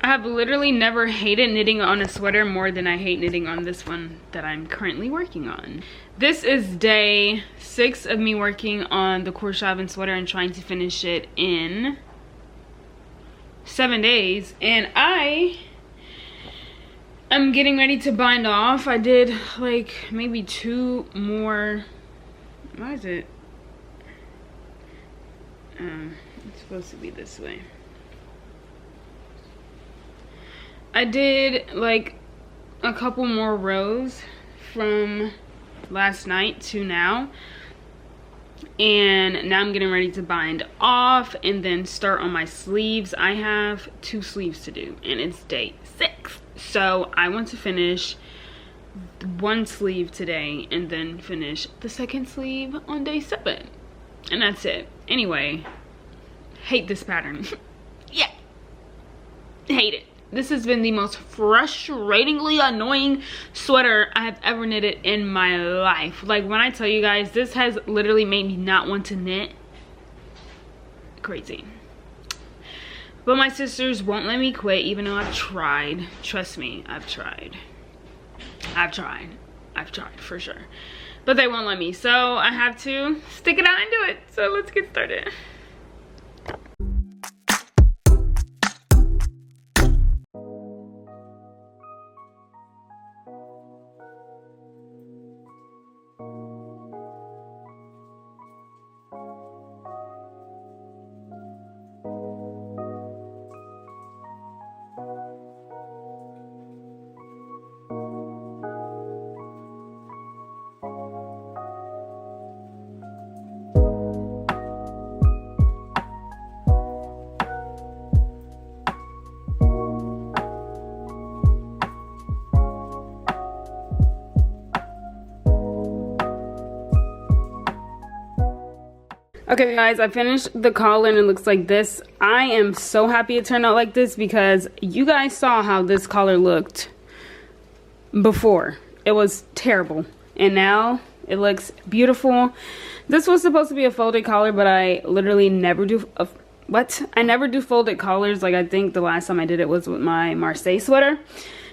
I have literally never hated knitting on a sweater more than I hate knitting on this one that I'm currently working on. This is day 6 of me working on the Korshavn sweater and trying to finish it in 7 days. And I am getting ready to bind off. I did like maybe 2 more. Why is it? It's supposed to be this way. I did like a couple more rows from last night to now, and now I'm getting ready to bind off and then start on my sleeves. I have 2 sleeves to do and it's day 6, so I want to finish 1 sleeve today and then finish the 2nd sleeve on day 7, and that's it. Anyway, hate this pattern. Yeah, hate it. This has been the most frustratingly annoying sweater I have ever knitted in my life. Like, when I tell you guys, this has literally made me not want to knit. Crazy. But my sisters won't let me quit, even though I've tried. Trust me, I've tried. I've tried for sure. But they won't let me, so I have to stick it out and do it. So let's get started. Okay guys, I finished the collar and it looks like this. I am so happy it turned out like this because you guys saw how this collar looked before. It was terrible and now it looks beautiful. This was supposed to be a folded collar, but I literally never do I never do folded collars. Like, I think the last time I did it was with my Marseille sweater.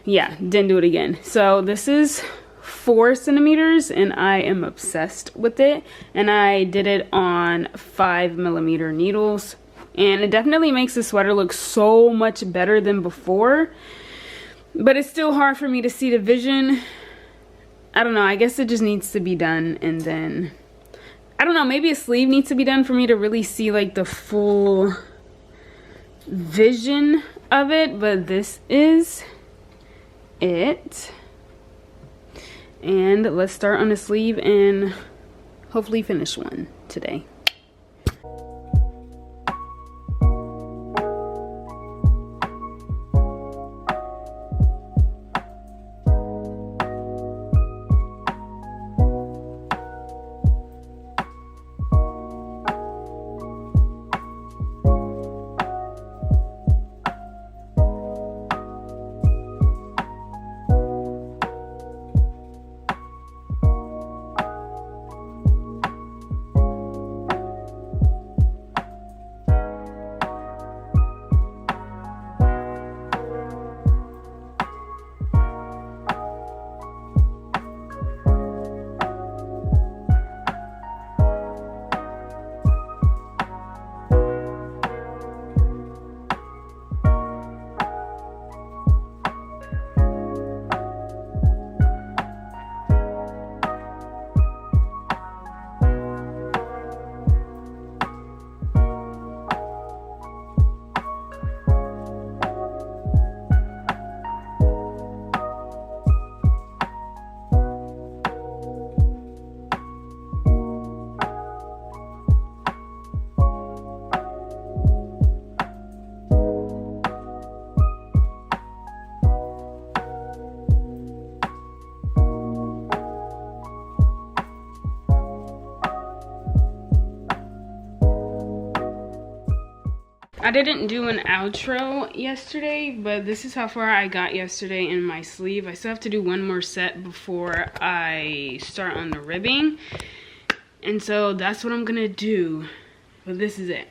Yeah, didn't do it again. So this is 4 centimeters and I am obsessed with it, and I did it on 5mm needles, and it definitely makes the sweater look so much better than before, but it's still hard for me to see the vision. I don't know, I guess it just needs to be done, and then I don't know, maybe a sleeve needs to be done for me to really see like the full vision of it. But this is it. And let's start on the sleeve and hopefully finish one today. I didn't do an outro yesterday, but this is how far I got yesterday in my sleeve. I still have to do one more set before I start on the ribbing. And so that's what I'm gonna do. But this is it.